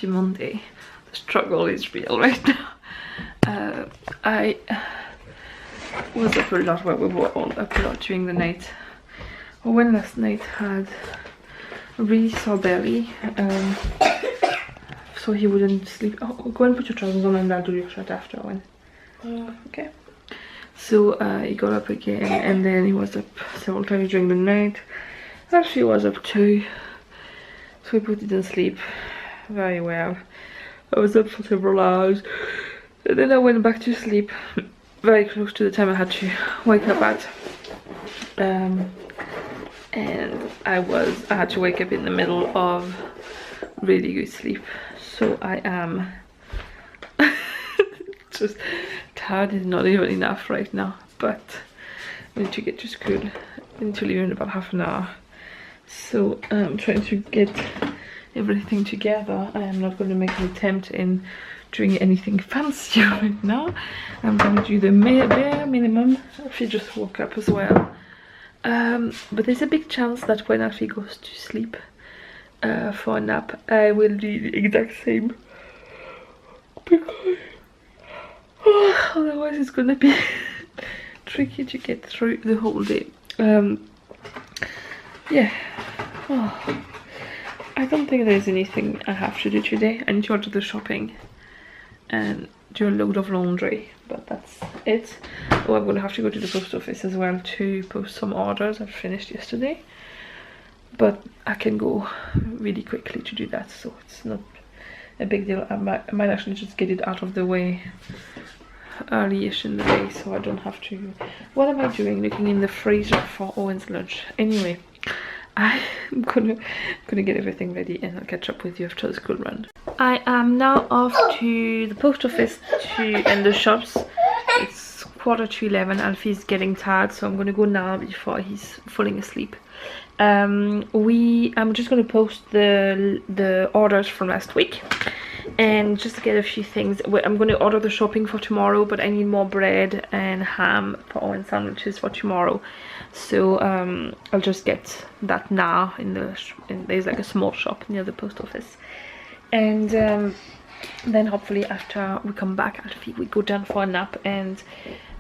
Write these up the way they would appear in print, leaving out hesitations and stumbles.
happy Monday. The struggle is real right now. I was up a lot, well, we were all up a lot during the night. Owen last night had a really sore belly, so he wouldn't sleep. Oh, go and put your trousers on and I'll do your shirt after, Owen. Yeah. Okay. So he got up again, and then he was up several times during the night. Actually, was up too. So he didn't sleep very well. I was up for several hours, and then I went back to sleep very close to the time I had to wake up at. And I had to wake up in the middle of really good sleep. So I am just tired is not even enough right now, but I need to get to school. I need to leave in about half an hour. So I'm trying to get everything together. I am not going to make an attempt in doing anything fancy right now. I'm going to do the bare minimum. She just woke up as well. But there's a big chance that when Alfie goes to sleep for a nap, I will do the exact same, because otherwise it's gonna be tricky to get through the whole day. Yeah. Oh. I don't think there's anything I have to do today. I need to go to the shopping and do a load of laundry, but that's it. Oh, I'm gonna have to go to the post office as well to post some orders I finished yesterday, but I can go really quickly to do that, so it's not a big deal. I might actually just get it out of the way early-ish in the day, so I don't have to. What am I doing? Looking in the freezer for Owen's lunch. Anyway, I'm gonna get everything ready, and I'll catch up with you after the school run. I am now off to the post office and the shops. It's 11:15. Alfie's getting tired, so I'm gonna go now before he's falling asleep. I'm just gonna post the orders from last week and just get a few things. I'm gonna order the shopping for tomorrow, but I need more bread and ham for Owen sandwiches for tomorrow. So I'll just get that now there's like a small shop near the post office, and then hopefully after we come back, Alfie, we go down for a nap, and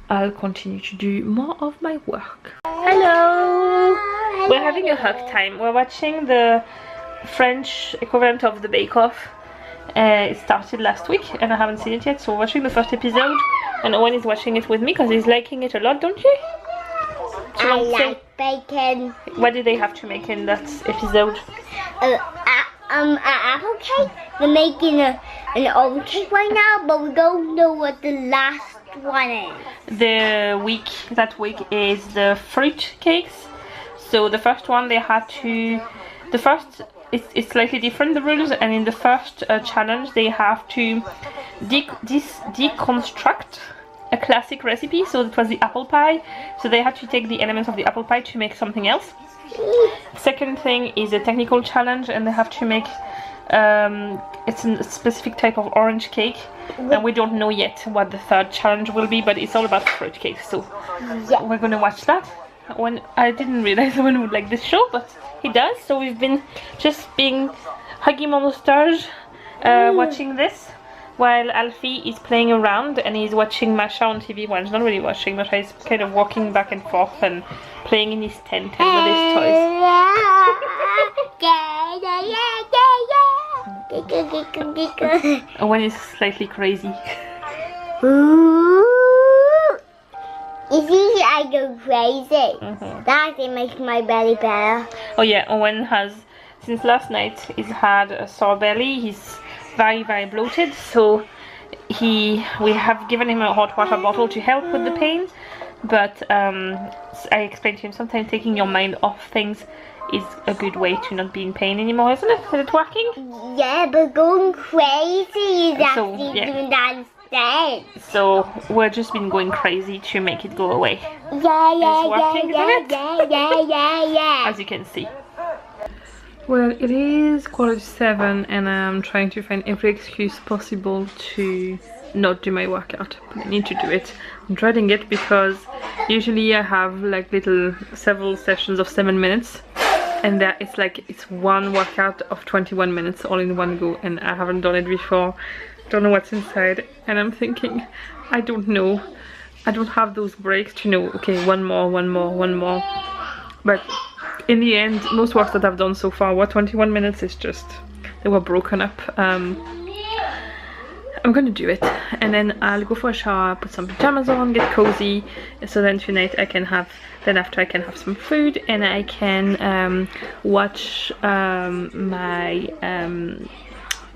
I'll continue to do more of my work. Hello! We're having a hug time. We're watching the French equivalent of the Bake Off. It started last week and I haven't seen it yet, so we're watching the first episode, and Owen is watching it with me because he's liking it a lot, don't you? I like bacon. What did they have to make in that episode? An apple cake. They're making an old cake right now, but we don't know what the last one is. That week is the fruit cakes. So the first one they had to, it's slightly different, the rules, and in the first challenge they have to deconstruct a classic recipe. So it was the apple pie, so they had to take the elements of the apple pie to make something else. Second thing is a technical challenge, and they have to make it's a specific type of orange cake, and we don't know yet what the third challenge will be, but it's all about fruit cake, so yeah, we're gonna watch that. When I didn't realize Owen would like this show, but he does, so we've been just being huggy monsters watching this while Alfie is playing around, and he's watching Masha on TV. Well, he's not really watching Masha, he's kind of walking back and forth and playing in his tent and with his toys. Owen is slightly crazy. You see, I go crazy. That actually makes my belly better. Oh yeah, Owen has, since last night, he's had a sore belly. He's very, very bloated, so we have given him a hot water bottle to help with the pain, but I explained to him sometimes taking your mind off things is a good way to not be in pain anymore, isn't it? Is it working? Yeah, but going crazy is actually doing that instead. So we've just been going crazy to make it go away. Yeah. As you can see. Well, it is 7:15 and I'm trying to find every excuse possible to not do my workout, but I need to do it. I'm dreading it because usually I have like several sessions of 7 minutes, and that it's like it's one workout of 21 minutes all in one go, and I haven't done it before. Don't know what's inside, and I'm thinking, I don't know, I don't have those breaks to know, okay, one more. But in the end, most works that I've done so far were 21 minutes. It's just they were broken up. I'm gonna do it, and then I'll go for a shower, put some pajamas on, get cozy, so then tonight I can have, then after I can have some food, and I can watch my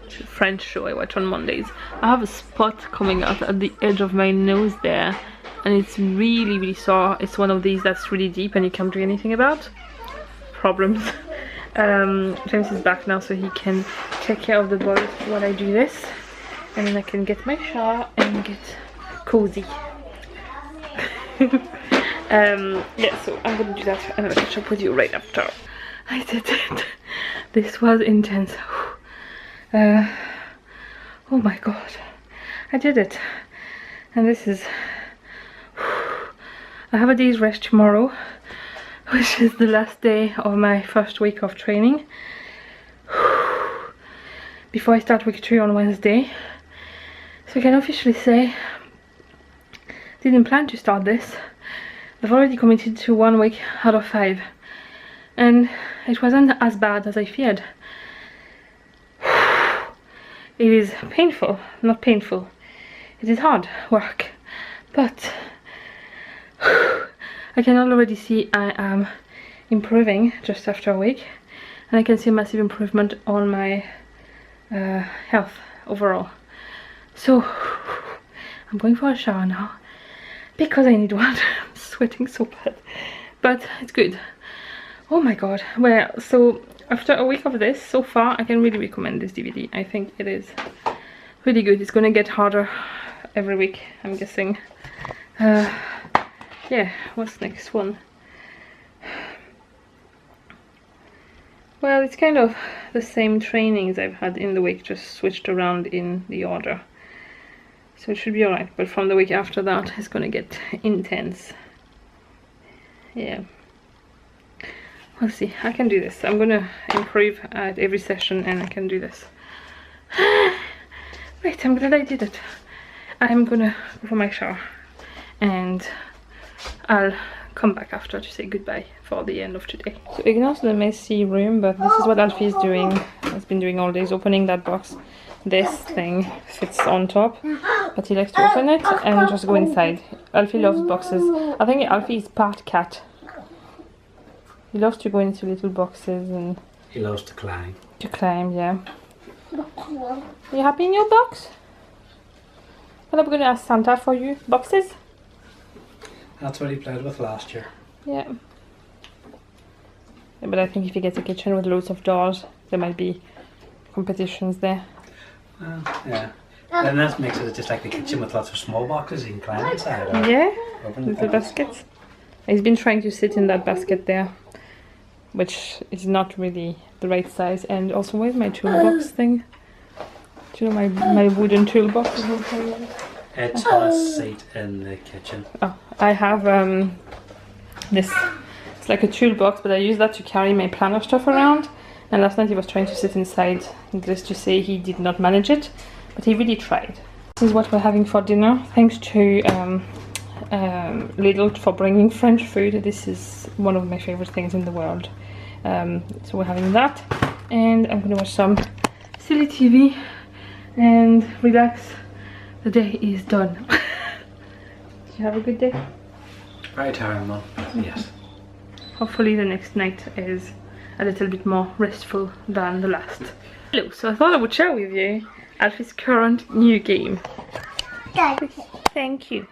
French show I watch on Mondays. I have a spot coming out at the edge of my nose there, and it's really sore. It's one of these that's really deep and you can't do anything about. Problems. James is back now, so he can take care of the boys while I do this. And then I can get my shower and get cozy. Yeah, so I'm gonna do that and I'll catch up with you right after. I did it. This was intense. Oh my god, I did it. And this is, I have a day's rest tomorrow, which is the last day of my first week of training before I start week 3 on Wednesday. So I can officially say, didn't plan to start this. I've already committed to 1 week out of 5, and it wasn't as bad as I feared. It is painful, not painful. It is hard work, but I can already see I am improving just after a week, and I can see a massive improvement on my health overall. So I'm going for a shower now because I need one. I'm sweating so bad, but it's good. Oh my god. Well, so after a week of this so far, I can really recommend this DVD. I think it is really good. It's gonna get harder every week, I'm guessing. Yeah, what's next one? Well, it's kind of the same trainings I've had in the week, just switched around in the order. So it should be alright, but from the week after that, it's gonna get intense. Yeah. We'll see. I can do this. I'm gonna improve at every session, and I can do this. Right, I'm glad I did it. I'm gonna go for my shower, and I'll come back after to say goodbye for the end of today. So ignore the messy room, but this is what Alfie is doing. Has been doing all day, is opening that box. This thing fits on top, but he likes to open it and just go inside. Alfie loves boxes. I think Alfie is part cat. He loves to go into little boxes, and he loves to climb. To climb, yeah. Are you happy in your box? Well, I'm gonna ask Santa for you. Boxes? That's what he played with last year. Yeah. Yeah, but I think if he gets a kitchen with loads of doors, there might be competitions there. Yeah. And that makes it just like the kitchen with lots of small boxes you can climb inside. Yeah, little baskets. He's been trying to sit in that basket there, which is not really the right size. And also, where's my toolbox thing? Do you know my wooden toolbox? It's on a seat in the kitchen. Oh, I have this. It's like a toolbox, but I use that to carry my planner stuff around. And last night he was trying to sit inside. Needless to say, he did not manage it, but he really tried. This is what we're having for dinner. Thanks to Lidl for bringing French food. This is one of my favorite things in the world. So we're having that, and I'm gonna watch some silly TV and relax. The day is done. Did you have a good day? Very tiring one, yes. Hopefully the next night is a little bit more restful than the last. Hello, so I thought I would share with you Alfie's current new game. Thank you.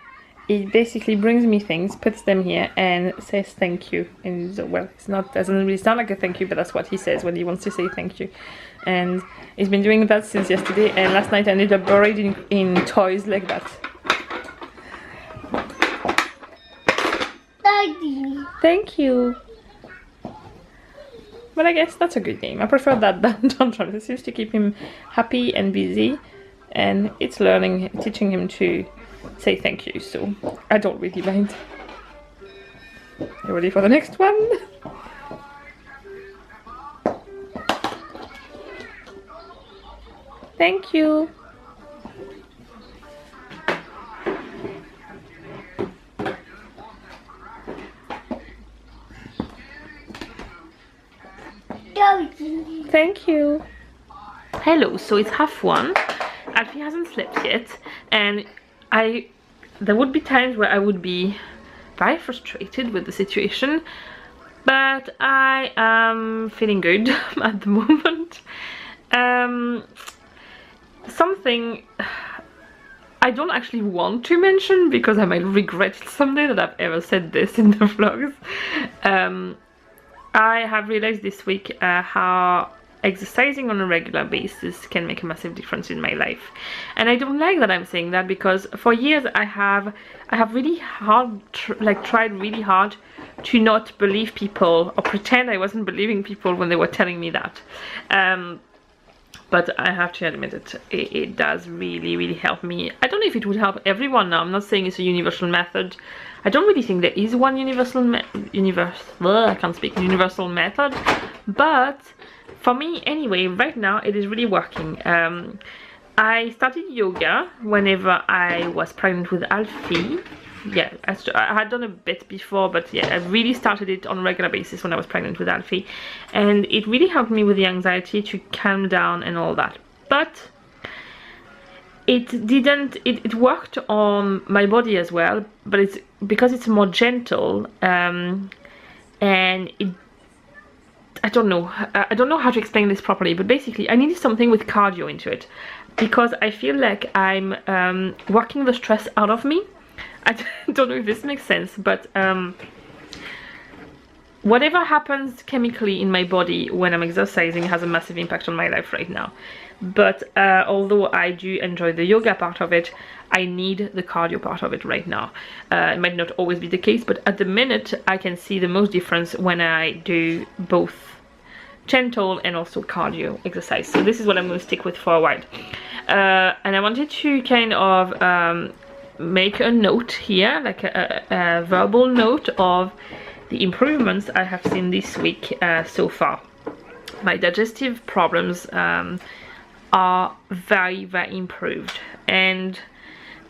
It basically brings me things, puts them here, and says thank you. And well, doesn't really sound like a thank you, but that's what he says when he wants to say thank you. And he's been doing that since yesterday, and last night I ended up buried in toys like that. Daddy. Thank you. But I guess that's a good game. I prefer that than Tantrum. It seems to keep him happy and busy, and it's teaching him to say thank you, so I don't really mind. You ready for the next one? Thank you. Thank you. Hello, so it's 1:30. Alfie hasn't slept yet, and there would be times where I would be very frustrated with the situation, but I am feeling good at the moment. Something I don't actually want to mention because I might regret it someday that I've ever said this in the vlogs. I have realized this week how exercising on a regular basis can make a massive difference in my life, and I don't like that I'm saying that, because for years I have really tried really hard to not believe people or pretend I wasn't believing people when they were telling me that. But I have to admit it does really help me. I don't know if it would help everyone now. I'm not saying it's a universal method. I don't really think there is one universal method, but for me anyway, right now it is really working. I started yoga whenever I was pregnant with Alfie. Yeah, I had done a bit before, but yeah, I really started it on a regular basis when I was pregnant with Alfie, and it really helped me with the anxiety to calm down and all that. But it worked on my body as well, but it's because it's more gentle, and I don't know how to explain this properly, but basically I needed something with cardio into it, because I feel like I'm working the stress out of me. I don't know if this makes sense, but whatever happens chemically in my body when I'm exercising has a massive impact on my life right now. But although I do enjoy the yoga part of it, I need the cardio part of it right now. It might not always be the case, but at the minute I can see the most difference when I do both gentle and also cardio exercise. So this is what I'm going to stick with for a while. And I wanted to kind of make a note here, like a verbal note of the improvements I have seen this week so far. My digestive problems are very improved, and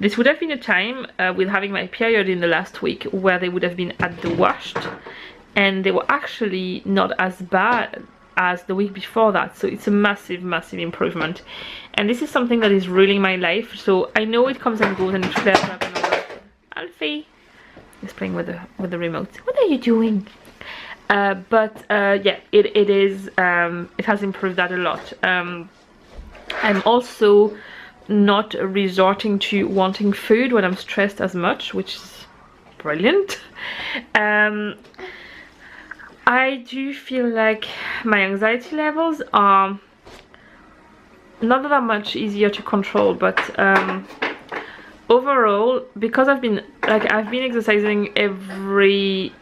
this would have been a time with having my period in the last week where they would have been at the worst, and they were actually not as bad as the week before that. So it's a massive improvement, and this is something that is ruling my life. So I know it comes and goes and it flares up and all that. Alfie is playing with the remote. What are you doing? Yeah, it has improved that a lot. I'm also not resorting to wanting food when I'm stressed as much, which is brilliant. I do feel like my anxiety levels are not that much easier to control, but overall, because I've been exercising every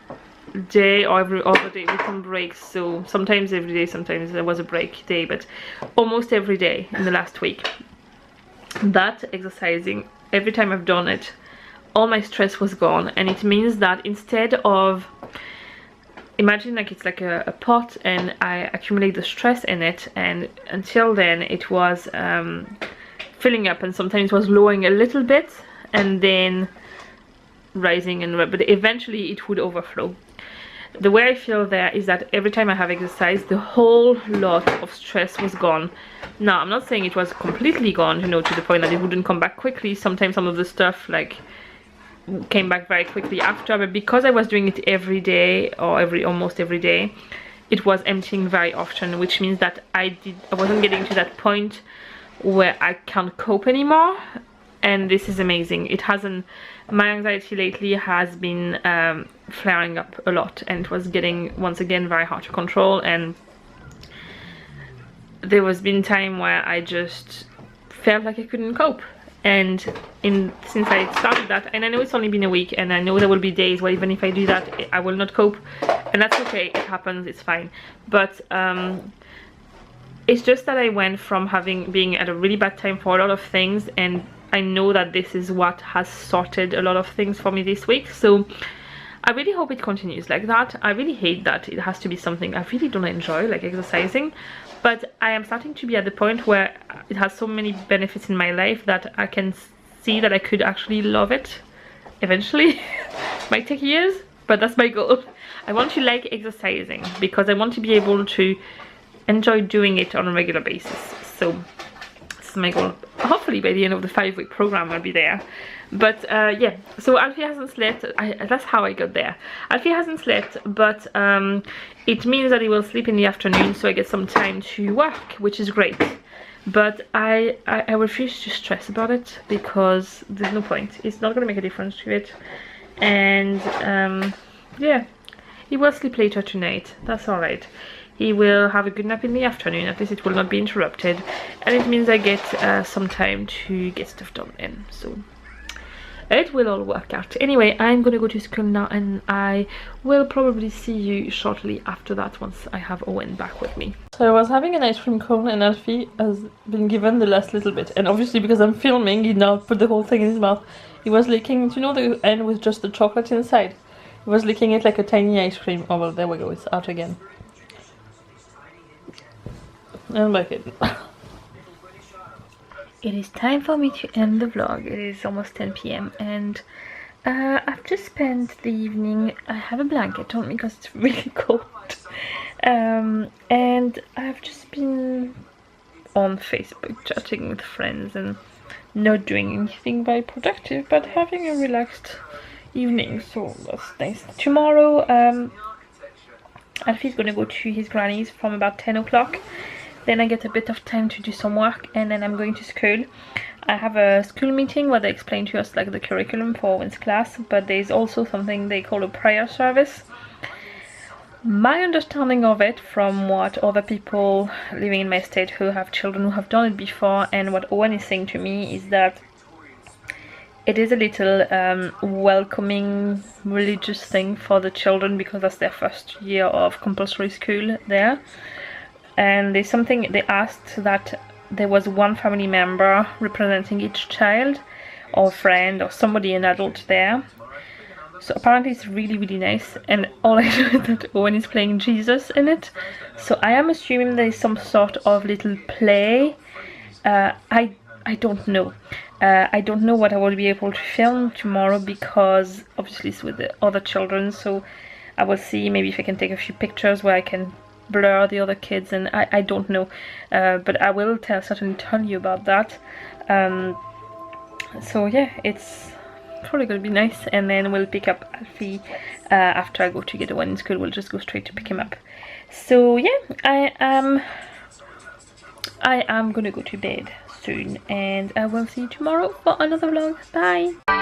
day or every other day with some breaks, so sometimes every day, sometimes there was a break day, but almost every day in the last week, that exercising, every time I've done it, all my stress was gone. And it means that instead of, imagine like it's like a pot and I accumulate the stress in it, and until then it was filling up, and sometimes was lowering a little bit and then rising, but eventually it would overflow. The way I feel there is that every time I have exercised, the whole lot of stress was gone. Now, I'm not saying it was completely gone, you know, to the point that it wouldn't come back quickly. Sometimes some of the stuff like came back very quickly after, but because I was doing it every day or almost every day, it was emptying very often, which means that I wasn't getting to that point where I can't cope anymore. And this is amazing. It hasn't, my anxiety lately has been flaring up a lot, and it was getting once again very hard to control, and there was been time where I just felt like I couldn't cope. And since I started that, and I know it's only been a week, and I know there will be days where even if I do that I will not cope, and that's okay, it happens, it's fine. But it's just that I went from being at a really bad time for a lot of things, and I know that this is what has sorted a lot of things for me this week. So I really hope it continues like that. I really hate that it has to be something I really don't enjoy, like exercising, but I am starting to be at the point where it has so many benefits in my life that I can see that I could actually love it eventually. Might take years, but that's my goal. I want to like exercising because I want to be able to enjoy doing it on a regular basis. So this is my goal. Hopefully by the end of the 5-week program I'll be there. But yeah, so Alfie hasn't slept. That's how I got there. Alfie hasn't slept, but it means that he will sleep in the afternoon, so I get some time to work, which is great. But I refuse to stress about it because there's no point. It's not going to make a difference to it. And yeah, he will sleep later tonight. That's alright. He will have a good nap in the afternoon. At least it will not be interrupted. And it means I get some time to get stuff done in. So it will all work out. Anyway, I'm gonna go to school now, and I will probably see you shortly after that once I have Owen back with me. So I was having an ice cream cone, and Alfie has been given the last little bit, and obviously because I'm filming, he now put the whole thing in his mouth. He was licking, do you know the end with just the chocolate inside? He was licking it like a tiny ice cream. Oh well, there we go, it's out again. And back in. It is time for me to end the vlog. It is almost 10 p.m. and I've just spent the evening. I have a blanket on me because it's really cold, and I've just been on Facebook chatting with friends and not doing anything very productive, but having a relaxed evening, so that's nice. Tomorrow Alfie's gonna go to his granny's from about 10 o'clock. Then I get a bit of time to do some work, and then I'm going to school. I have a school meeting where they explain to us like the curriculum for Owen's class, but there's also something they call a prayer service. My understanding of it, from what other people living in my state who have children who have done it before, and what Owen is saying to me, is that it is a little welcoming religious thing for the children because that's their first year of compulsory school there. And there's something they asked, that there was one family member representing each child or friend or somebody, an adult there. So apparently it's really, really nice, and all I know is that Owen is playing Jesus in it. So I am assuming there's some sort of little play. I don't know. I don't know what I will be able to film tomorrow because obviously it's with the other children. So I will see maybe if I can take a few pictures where I can blur the other kids, and I don't know, but I will certainly tell you about that. So yeah, it's probably gonna be nice, and then we'll pick up Alfie after I go to get Owen in school. We'll just go straight to pick him up. So yeah, I am gonna go to bed soon, and I will see you tomorrow for another vlog. Bye.